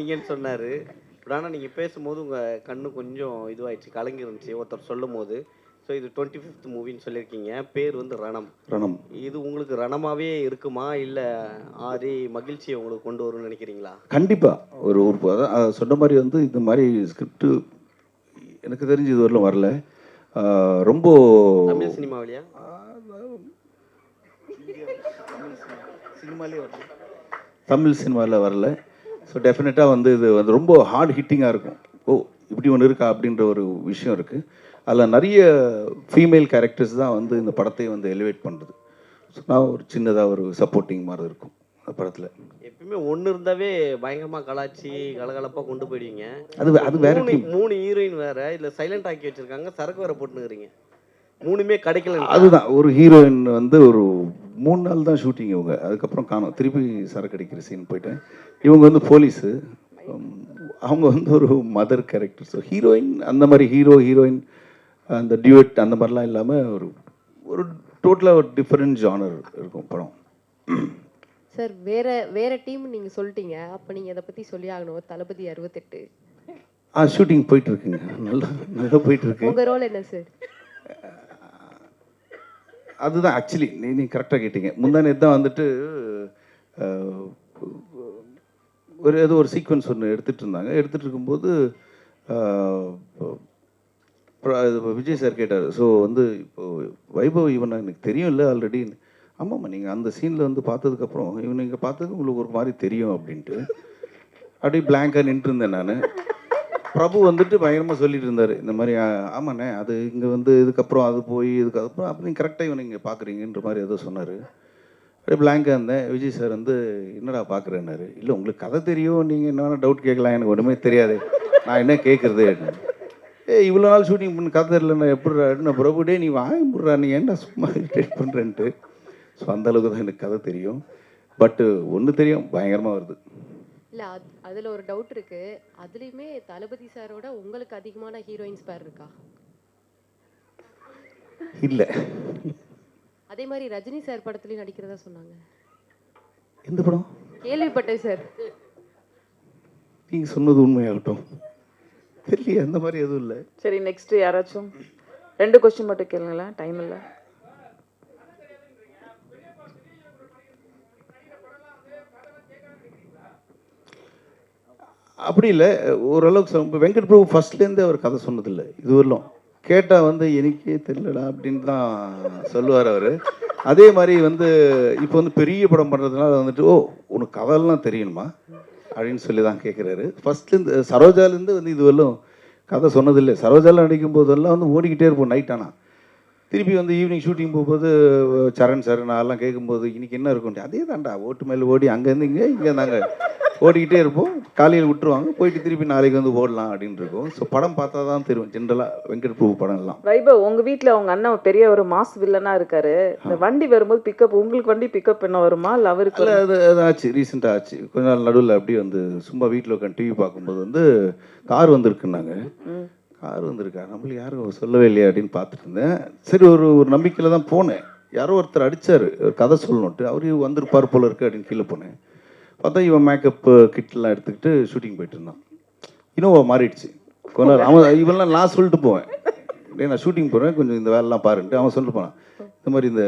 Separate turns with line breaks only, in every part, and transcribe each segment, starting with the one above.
நீங்கன்னு சொன்னாரு. பட் ஆனா நீங்க பேசும்போது உங்க கண்ணு கொஞ்சம் இதுவாயிடுச்சு, கலங்கி இருந்துச்சு ஒருத்தர் சொல்லும்போது. ஸோ இது 25th மூவின்னு சொல்லியிருக்கீங்க. பேர் வந்து ரணம்.
ரணம்.
இது உங்களுக்கு ரணமாவே இருக்குமா? இல்ல அதே மகிழ்ச்சிய உங்களுக்கு கொண்டு வரும்னு நினைக்கிறீங்களா?
கண்டிப்பா. ஒரு ஒரு அதான் சொன்ன மாரி வந்து இந்த மாரி ஸ்கிரிப்ட் எனக்கு தெரிஞ்சு இதுவரையிலும் வரல. ரொம்ப
தமிழ் சினிமாவிலயா?
சினிமாலே வரல. தமிழ் சினிமாவில் வரல. ஸோ டெஃபினட்டாக வந்து இது வந்து ரொம்ப ஹார்ட் ஹிட்டிங்காக இருக்கும். ஓ இப்படி ஒன்று இருக்கா அப்படின்ற ஒரு விஷயம் இருக்குது. அதில் நிறைய ஃபீமேல் கேரக்டர்ஸ் தான் வந்து இந்த படத்தை வந்து எலிவேட் பண்ணுறது. ஸோ நான் ஒரு சின்னதாக ஒரு சப்போர்ட்டிங் மாதிரி இருக்கும் அந்த படத்தில்.
எப்பயுமே ஒண்ணு இருந்தாவே பயங்கரமா கலாய்ச்சி கலகலப்பா கொண்டு போயிடுவீங்க.
அது வேற டீம்.
3 ஹீரோயின் வேற இதுல சைலண்ட் ஆக்கி வச்சிருக்காங்க. சரக்கு வேற போட்டுனுக்கிறீங்க. 3மே கிடைக்கல.
அதுதான் ஒரு ஹீரோயின் வந்து ஒரு 3 நாள் தான் ஷூட்டிங் இவங்க. அதுக்கப்புறம் காணோம். திருப்பி சரக்கு அடிக்கிற சீன் போயிட்டேன். இவங்க வந்து போலீஸு, அவங்க வந்து ஒரு மதர் கேரக்டர். ஸோ ஹீரோயின் அந்த மாதிரி ஹீரோயின் அந்த டியூட் அந்த மாதிரிலாம் இல்லாமல் ஒரு ஒரு டோட்டலாக ஒரு டிஃப்ரெண்ட் ஜானர் இருக்கும் படம்.
சார் வேற டீம் நீங்க சொல்லிட்டீங்க. அப்ப நீங்க இதை பத்தி சொல்லி ஆகணும். தளபதி 68
ஷூட்டிங் போயிட்டு இருக்குங்க. நல்லா போயிட்டு இருக்கு.
உங்க ரோல் என்ன சார்?
அதுதான் ஆக்சுவலி நீ கரெக்டாக கேட்டீங்க. முந்தானே தான் வந்துட்டு ஏதோ ஒரு சீக்வன்ஸ் ஒன்று எடுத்துகிட்டு இருந்தாங்க. எடுத்துகிட்டு இருக்கும்போது விஜய் சார் கேட்டார். ஸோ வந்து இப்போது வைபவ் இவனை எனக்கு தெரியும் இல்லை ஆல்ரெடி. ஆமாம்மா நீங்கள் அந்த சீனில் வந்து பார்த்ததுக்கப்புறம் இவன் நீங்கள் பார்த்தது உங்களுக்கு ஒரு மாதிரி தெரியும் அப்படின்ட்டு அப்படியே பிளாங்காக நின்று இருந்தேன் நான். பிரபு வந்துட்டு பயங்கரமாக சொல்லிட்டு இருந்தார் இந்த மாதிரி. ஆமாண்ணே அது இங்கே வந்து இதுக்கப்புறம் அது போய் இதுக்கப்புறம் அப்போ நீங்கள் கரெக்டாக இவனை இங்கே பார்க்குறீங்கன்ற மாதிரி ஏதோ சொன்னார். அப்படியே பிளாங்காக இருந்தேன். விஜய் சார் வந்து என்னடா பார்க்குறேன்னாரு. இல்லை உங்களுக்கு கதை தெரியும், நீங்கள் என்ன டவுட் கேட்கலாம், எனக்கு ஒன்றுமே தெரியாது, நான் என்ன கேட்குறது அப்படின்னு. இவ்வளோ நாள் ஷூட்டிங் பண்ண கதை தெரியலண்ணா எப்படின்னு. பிரபு டே நீ வாங்கி போடுறா, நீ ஏன்டா சும்மா இரிட்டேட் பண்ணுறேன்ட்டு. ஸோ அந்தளவுக்கு தான் எனக்கு கதை தெரியும். பட்டு ஒன்று தெரியும், பயங்கரமாக வருது.
இல்ல அதுல ஒரு டவுட் இருக்கு. அதுலயுமே தளபதி சாரோட உங்களுக்கு அதிகமான ஹீரோயின்ஸ் பேர் இருக்கா?
இல்ல.
அதே மாதிரி ரஜினி சார் படத்துலயும் நடிக்கிறதா சொன்னாங்க.
எந்த படம்?
கேள்விப்பட்டேன் சார்.
நீங்க சொன்னது உண்மையாகட்டும். தெரியல, அந்த மாதிரி எதுவும் இல்லை.
சரி, நெக்ஸ்ட் யாராச்சும் 2 கொஸ்டின் மட்டும் கேளுங்களேன், டைம் இல்லை.
அப்படி இல்லை, ஓரளவுக்கு இப்போ வெங்கட் பிரபு ஃபர்ஸ்ட்லேருந்தே அவர் கதை சொன்னதில்லை இது வரலாம். கேட்டால் வந்து எனக்கே தெரியலடா அப்படின்னு தான் சொல்லுவார் அவர். அதே மாதிரி வந்து இப்போ வந்து பெரிய படம் பண்ணுறதுனால வந்துட்டு ஓ உனக்கு கதையெல்லாம் தெரியணுமா அப்படின்னு சொல்லி தான் கேட்குறாரு. ஃபர்ஸ்ட்லேருந்து சரோஜாலேருந்து வந்து இது வரலாம் கதை சொன்னதில்லை. சரோஜாவில் நடிக்கும் போதெல்லாம் வந்து ஓடிக்கிட்டே இருப்போம் நைட். ஆனால் திருப்பி வந்து ஈவினிங் ஷூட்டிங் போகும்போது சரண் சார் நான் கேட்கும்போது இன்னைக்கு என்ன இருக்கும், அதே தான்டா ஓட்டு மேலே ஓடி அங்கேருந்து இங்கே நாங்கள் ஓடிக்கிட்டே இருப்போம். காலையில் விட்டுருவாங்க, போயிட்டு திருப்பி நாளைக்கு வந்து ஓடலாம் அப்படின்னு இருக்கும். ஸோ படம் பார்த்தா தான் தெரியும் ஜென்ரலாக வெங்கட் பிரபு படம் எல்லாம்.
வைபவ், உங்க வீட்டில் உங்க அண்ணன் பெரிய ஒரு மாஸ் வில்லனா இருக்காரு. இந்த வண்டி வரும்போது பிக்கப், உங்களுக்கு வண்டி பிக்கப் பண்ண வருமா இல்லை அவருக்கு?
இல்லை, அது ஆச்சு, ரீசெண்டாக ஆச்சு. கொஞ்ச நாள் நடுவில் அப்படியே வந்து சும்மா வீட்டில் உட்காந்து டிவி பார்க்கும்போது வந்து கார் வந்திருக்குன்னாங்க. கார் வந்திருக்கா, நம்மளுக்கு யாரும் சொல்லவே இல்லையா அப்படின்னு பார்த்துட்டு இருந்தேன். சரி ஒரு நம்பிக்கையில் தான் போனேன். யாரோ ஒருத்தர் அடித்தார் கதை சொல்லணுன்ட்டு, அவரு வந்திருப்பார் போல இருக்கு அப்படின்னு கீழே போனேன். பார்த்தா இவன் மேக்கப் கிட்லாம் எடுத்துக்கிட்டு ஷூட்டிங் போயிட்டு இருந்தான். இனோவா மாறிடுச்சு கொஞ்ச நாள். அவன் இவெல்லாம் நான் சொல்லிட்டு போவேன், நான் ஷூட்டிங் போகிறேன் கொஞ்சம் இந்த வேலைலாம் பாருன்ட்டு. அவன் சொல்லிட்டு போனான் இந்த மாதிரி இந்த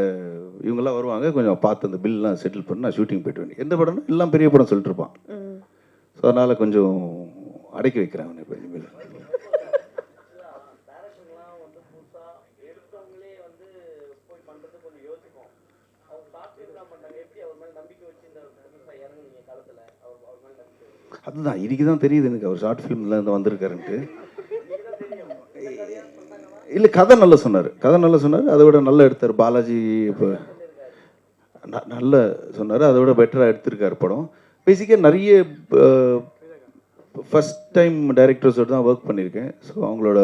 இவங்கெல்லாம் வருவாங்க கொஞ்சம் பார்த்து அந்த பில்லாம் செட்டில் பண்ணி நான் ஷூட்டிங் போயிட்டு வேணும். எந்த படம்னா எல்லாம் பெரிய படம் சொல்லிட்டு இருப்பான். ஸோ அதனால் கொஞ்சம் அடக்கி வைக்கிறேன் அவனை இப்போ இனிமேல். அதுதான் இன்னைக்கு தான் தெரியுது எனக்கு அவர் ஷார்ட் ஃபிலிம்ல இருந்து வந்திருக்காருன்ட்டு. இல்லை, கதை நல்லா சொன்னார், அதை விட நல்லா எடுத்தார் பாலாஜி. இப்போ நல்லா சொன்னார், அதை விட பெட்டராக எடுத்திருக்காரு படம். பேசிக்காக நிறைய ஃபஸ்ட் டைம் டைரக்டர்ஸோடு தான் ஒர்க் பண்ணியிருக்கேன். ஸோ அவங்களோட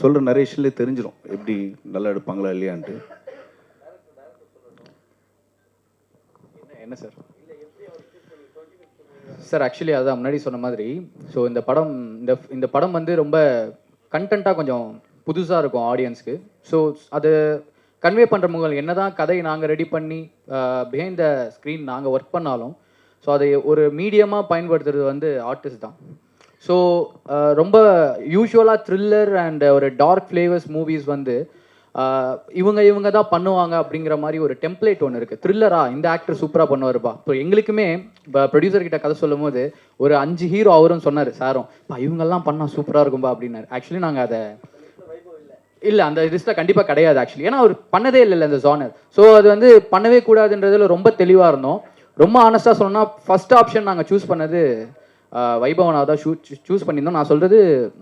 சொல்கிற நரேஷன்லேயே தெரிஞ்சிடும் எப்படி நல்லா எடுப்பாங்களா இல்லையான்ட்டு.
என்ன சார் சார் ஆக்சுவலி அதான் முன்னாடி சொன்ன மாதிரி. ஸோ இந்த படம் வந்து ரொம்ப கண்டென்ட்டாக கொஞ்சம் புதுசாக இருக்கும் ஆடியன்ஸ்க்கு. ஸோ அது கன்வே பண்ணுற முகங்கள் என்ன தான் கதை நாங்கள் ரெடி பண்ணி பிஹைண்ட் த ஸ்க்ரீன் நாங்கள் ஒர்க் பண்ணாலும் ஸோ அதை ஒரு மீடியமாக பயன்படுத்துறது வந்து ஆர்டிஸ்ட் தான். ஸோ ரொம்ப யூஸ்வலாக த்ரில்லர் அண்ட் ஒரு டார்க் ஃப்ளேவர்ஸ் மூவிஸ் வந்து இவங்க தான் பண்ணுவாங்க அப்படிங்கிற மாதிரி ஒரு டெம்ப்ளேட் ஒன்று இருக்குது. த்ரில்லரா இந்த ஆக்டர் சூப்பராக பண்ணுவாருப்பா. இப்போ எங்களுக்குமே இப்போ ப்ரொடியூசர் கிட்ட கதை சொல்லும் போது ஒரு 5 ஹீரோ அவரும் சொன்னார், சாரும் இவங்கெல்லாம் பண்ணால் சூப்பராக இருக்கும்பா அப்படின்னாரு. ஆக்சுவலி நாங்கள் அதை இல்லை அந்த லிஸ்ட்டில் கண்டிப்பாக கிடையாது ஆக்சுவலி, ஏன்னா அவர் பண்ணதே இல்லை அந்த ஜானர். ஸோ அது வந்து பண்ணவே கூடாதுன்றதுல ரொம்ப தெளிவாக இருந்தோம். ரொம்ப ஆனஸ்ட்டாக சொன்னால் ஃபர்ஸ்ட் ஆப்ஷன் நாங்கள் சூஸ் பண்ணது வைபவனாக தான் சூஸ் பண்ணியிருந்தோம். நான் சொல்கிறது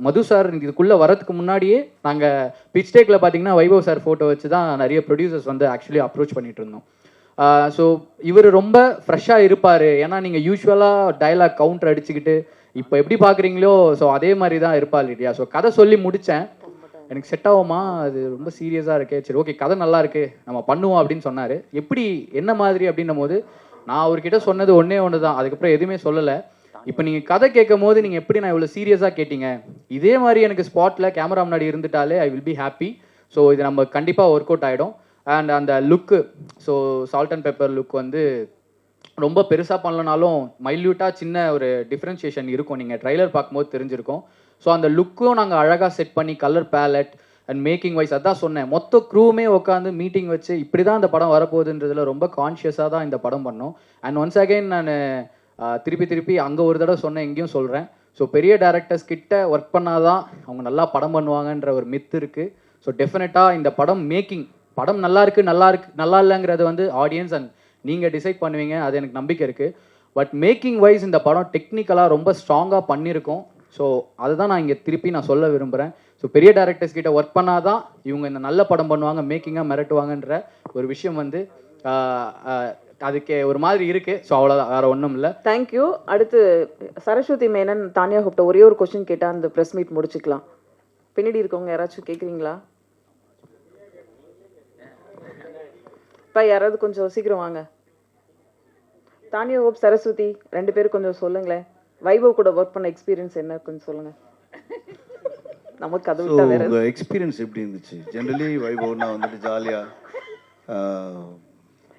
மது சார் இதுக்குள்ளே வரதுக்கு முன்னாடியே நாங்கள் பிச் டேக்கில் பார்த்தீங்கன்னா வைபவ் சார் ஃபோட்டோ வச்சு தான் நிறைய ப்ரொடியூசர்ஸ் வந்து ஆக்சுவலி அப்ரோச் பண்ணிட்டு இருந்தோம். ஸோ இவர் ரொம்ப ஃப்ரெஷ்ஷாக இருப்பார், ஏன்னா நீங்கள் யூஸ்வலாக டைலாக் கவுண்டர் அடிச்சுக்கிட்டு இப்போ எப்படி பார்க்குறீங்களோ ஸோ அதே மாதிரி தான் இருப்பாள் இல்லையா. ஸோ கதை சொல்லி முடித்தேன், எனக்கு செட் ஆகுமா அது ரொம்ப சீரியஸாக இருக்கே, சரி ஓகே கதை நல்லா இருக்கு நம்ம பண்ணுவோம் அப்படின்னு சொன்னார். எப்படி என்ன மாதிரி அப்படின்னும் போது நான் அவர்கிட்ட சொன்னது ஒன்று தான், அதுக்கப்புறம் எதுவுமே சொல்லலை. இப்போ நீங்கள் கதை கேட்கும் போது நீங்கள் எப்படி நான் இவ்வளோ சீரியஸாக கேட்டீங்க, இதே மாதிரி எனக்கு ஸ்பாட்டில் கேமரா முன்னாடி இருந்துட்டாலே I will be happy. So இது நம்ம கண்டிப்பாக ஒர்க் அவுட் ஆகிடும். அண்ட் அந்த look, so salt and pepper look வந்து ரொம்ப பெருசாக பண்ணலனாலும் மைல்யூட்டாக சின்ன ஒரு டிஃப்ரென்ஷியேஷன் இருக்கும், நீங்கள் ட்ரைலர் பார்க்கும்போது தெரிஞ்சிருக்கும். ஸோ அந்த லுக்கும் நாங்கள் அழகாக செட் பண்ணி colour palette and making wise அதான் சொன்னேன், மொத்த க்ரூவுமே உட்காந்து மீட்டிங் வச்சு இப்படி தான் இந்த படம் வரப்போகுதுன்றதுல ரொம்ப கான்ஷியஸாக தான் இந்த படம் பண்ணோம். அண்ட் ஒன்ஸ் அகைன் நான் திருப்பி அங்கே ஒரு தடவை சொன்னேன், எங்கேயும் சொல்கிறேன். ஸோ பெரிய டேரக்டர்ஸ் கிட்ட ஒர்க் பண்ணாதான் அவங்க நல்லா படம் பண்ணுவாங்கன்ற ஒரு மித்து இருக்குது. ஸோ டெஃபினட்டாக இந்த படம் மேக்கிங் படம் நல்லா இல்லைங்கிறது வந்து ஆடியன்ஸ் அண்ட் நீங்கள் டிசைட் பண்ணுவீங்க, அது எனக்கு நம்பிக்கை இருக்குது. பட் மேக்கிங் வைஸ் இந்த படம் டெக்னிக்கலாக ரொம்ப ஸ்ட்ராங்காக பண்ணியிருக்கோம். ஸோ அதுதான் நான் இங்கே திருப்பி நான் சொல்ல விரும்புகிறேன். ஸோ பெரிய டேரக்டர்ஸ் கிட்ட ஒர்க் பண்ணாதான் இவங்க இந்த நல்ல படம் பண்ணுவாங்க, மேக்கிங்காக மிரட்டுவாங்கன்ற ஒரு விஷயம் வந்து அதுக்கு ஒரு மாதிரி இருக்குது. ஸோ அவ்வளோதான், வேறு ஒன்றும் இல்லை.
தேங்க்யூ. அடுத்து சரஸ்வதி மேனன் தானியா கூப்பிட்ட ஒரே ஒரு கொஸ்டின் கேட்டால் அந்த ப்ரெஸ் மீட் முடிச்சுக்கலாம். பின்னாடி இருக்கவங்க யாராச்சும் கேட்குறீங்களா? இப்போ யாராவது கொஞ்சம் சீக்கிரம் வாங்க. தானியா ஹோப் சரஸ்வதி 2 பேரும் கொஞ்சம் சொல்லுங்களேன், வைபவ் கூட ஒர்க் பண்ண எக்ஸ்பீரியன்ஸ் என்ன கொஞ்சம் சொல்லுங்க. நமக்கு அது விட்டா வேற
உங்க எக்ஸ்பீரியன்ஸ் எப்படி இருந்துச்சு? ஜெனரலி வைபவ்னா வந்துட்டு ஜாலியா,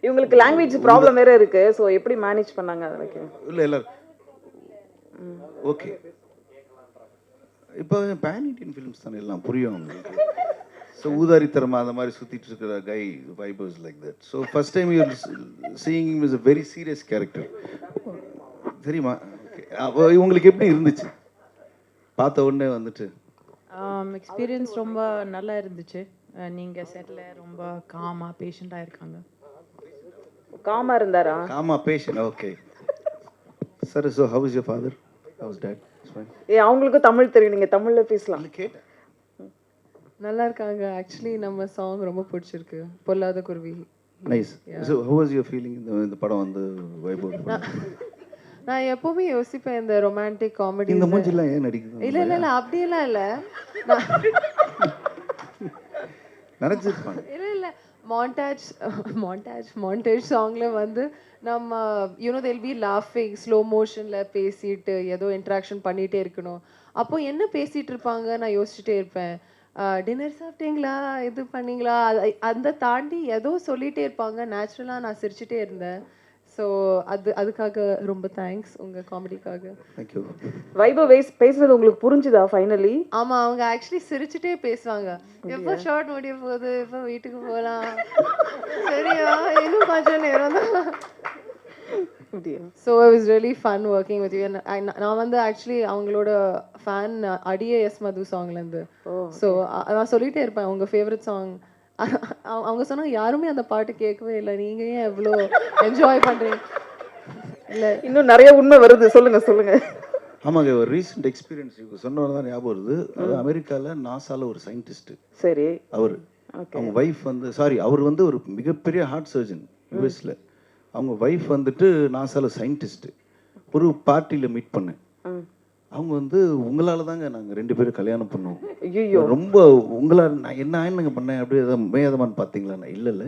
இவங்களுக்கு லாங்குவேஜ் ப்ராப்ளம் வேற இருக்கு, ஸோ எப்படி மேனேஜ் பண்ணாங்க அதுக்கு?
இல்லை எல்லாரும் ஓகே. இப்போ பேன் இண்டியன் ஃபிலிம்ஸ் தானே எல்லாம் புரியும் உங்களுக்கு. ஸோ ஊதாரித்தரமா அந்த மாதிரி சுற்றிட்டு இருக்கிற guy Vaibhav is like that. So first time you seeing him is a very serious character தெரியுமா? அப்போ உங்களுக்கு எப்படி இருந்துச்சு பார்த்த உடனே வந்துட்டு?
எக்ஸ்பீரியன்ஸ் ரொம்ப நல்லா இருந்துச்சு. நீங்கள் செட்டில் ரொம்ப காமாக பேஷண்ட்டாக இருக்காங்க.
காமா இருந்தாரா?
Coma patient. Okay sir. So how is your father, how is dad?
அவங்களுக்கும் தமிழ் தெரியும், நீங்கள் தமிழில் பேசலாம்.
கேட்டேன்.
நல்லா இருக்காங்க. ஆக்சுவலி நம்ம சாங் ரொம்ப பிடிச்சிருக்கு, பொல்லாத குருவி.
Nice. So how was your feeling இந்த படம் வந்து வைபவ்?
நான் எப்பவுமே யோசிப்பேன் இந்த ரொமான்டிக் காமெடி,
இந்த மூஞ்சிலாம் ஏன் நடிக்குது?
இல்ல அப்படியெல்லாம் இல்ல,
நினைச்சிருப்பாங்க.
இல்ல மாண்டாஜ் சாங்ல வந்து நம்ம they'll be laughing ஸ்லோ மோஷன்ல பேசிட்டு ஏதோ இன்டராக்ஷன் பண்ணிட்டே இருக்கணும். அப்போ என்ன பேசிட்டு இருப்பாங்க நான் யோசிச்சுட்டே இருப்பேன். டின்னர் சாப்பிட்டீங்களா, இது பண்ணீங்களா, அந்த தாண்டி ஏதோ சொல்லிட்டே இருப்பாங்க. நேச்சுரலா நான் சிரிச்சுட்டே இருந்தேன். ஸோ அதுக்காக ரொம்ப தேங்க்ஸ் உங்க காமெடிக்காக.
தேங்க்யூ.
வைபவ் பேசுறது உங்களுக்கு புரிஞ்சுதா ஃபைனலி?
ஆமா, அவங்க ஆக்சுவலி சிரிச்சுட்டே பேசுவாங்க. எப்போ ஷார்ட் முடிய போகுது, எப்போ வீட்டுக்கு போகலாம், சரியா இன்னும் கொஞ்சம் நேரம் தான். So it was really fun working with you. நான் வந்து ஆக்சுவலி அவங்களோட ஃபேன் அடியே எஸ் மது சாங்லேருந்து. ஸோ நான் சொல்லிட்டே இருப்பேன் உங்க ஃபேவரட் சாங். அவங்க சொன்னாங்க யாருமே அந்த பாட்டு கேட்கவே இல்லை, நீங்க ஏன் எவ்வளோ என்ஜாய் பண்றீங்க? இல்லை
இன்னும் நிறைய உண்மை வருது, சொல்லுங்க.
ஆமாங்க, ஒரு ரீசெண்ட் எக்ஸ்பீரியன்ஸ் சொன்னவங்க தான் ஞாபகம் வருது. அது அமெரிக்காவில் நாசால ஒரு சயின்டிஸ்ட்.
சரி.
அவர் அவங்க ஒய்ஃப் வந்து அவர் வந்து ஒரு மிகப்பெரிய ஹார்ட் சர்ஜன் யூஎஸ்ல. அவங்க ஒய்ஃப் வந்துட்டு நாசால சயின்டிஸ்ட். ஒரு பார்ட்டியில் மீட் பண்ணேன். அவங்க வந்து உங்களால தாங்க நாங்கள் 2 பேரும் கல்யாணம் பண்ணோம், ரொம்ப உங்களால் நான் என்ன ஆயினுங்க பண்ணேன் அப்படி எதாவது மேதமான்னு பார்த்தீங்களா? நான் இல்லை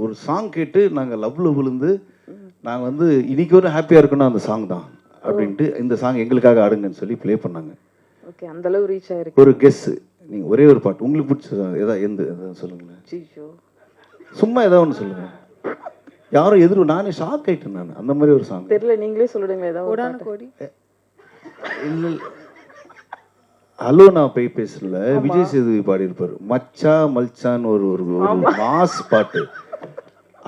ஒரு சாங் கேட்டு நாங்கள் லவ்ல விழுந்து நாங்கள் வந்து இன்னைக்கு ஒரு ஹாப்பியாக இருக்கணும் அந்த சாங் தான் அப்படின்ட்டு இந்த சாங் எங்களுக்காக ஆடுங்கன்னு சொல்லி ப்ளே பண்ணாங்க.
ஓகே, அந்த அளவு ரீச் ஆயிருக்கு.
ஒரு கெஸ், நீங்கள் ஒரே ஒரு பாட்டு உங்களுக்கு பிடிச்ச எதாவது எதாவது சொல்லுங்களேன். சும்மா ஏதாவது ஒன்று சொல்லுங்கள். யாரும் நானே ஷாக் ஆயிட்டேன் நான். அந்த மாதிரி ஒரு சாங்
தெரியல, நீங்களே சொல்லிடுங்க ஏதாவது ஒரு
கோடான
பாட்டு.
கோடி.
இல்லை ஹலோ நான் போய் பேசல, விஜய் சேதுபதி பாடியிருப்பாரு மச்சா மல்சான்னு ஒரு ஒரு மாஸ் பாட்டு.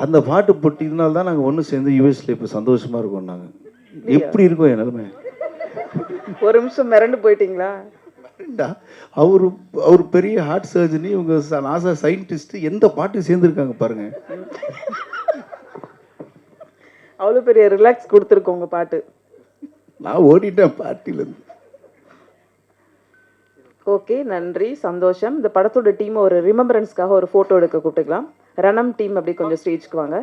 அந்த பாட்டு போட்டு இதனால தான் நாங்கள் ஒன்று சேர்ந்து யூஎஸ்ல இப்போ சந்தோஷமா இருக்கோம். நாங்கள் எப்படி இருக்கோம் என் நிலைமை.
ஒரு நிமிஷம் மிரண்டு போயிட்டீங்களா?
அவர் பெரிய ஹார்ட் சர்ஜனி, இவங்க நாசா சயின்டிஸ்ட், எந்த பாட்டு சேர்ந்துருக்காங்க பாருங்க.
அவ்வளோ பெரிய ரிலாக்ஸ் கொடுத்துருக்கோம் உங்க பாட்டு.
நான் ஓடிட்டேன் பார்ட்டிலேருந்து.
ஓகே, நன்றி, சந்தோஷம். இந்த படத்தோட டீம் ஒரு ரிமெம்பரன்ஸ்க்காக ஒரு ஃபோட்டோ எடுக்க கூப்பிட்டுக்கலாம். ரணம் டீம் அப்படி கொஞ்சம் ஸ்டேஜ்க்கு வாங்க.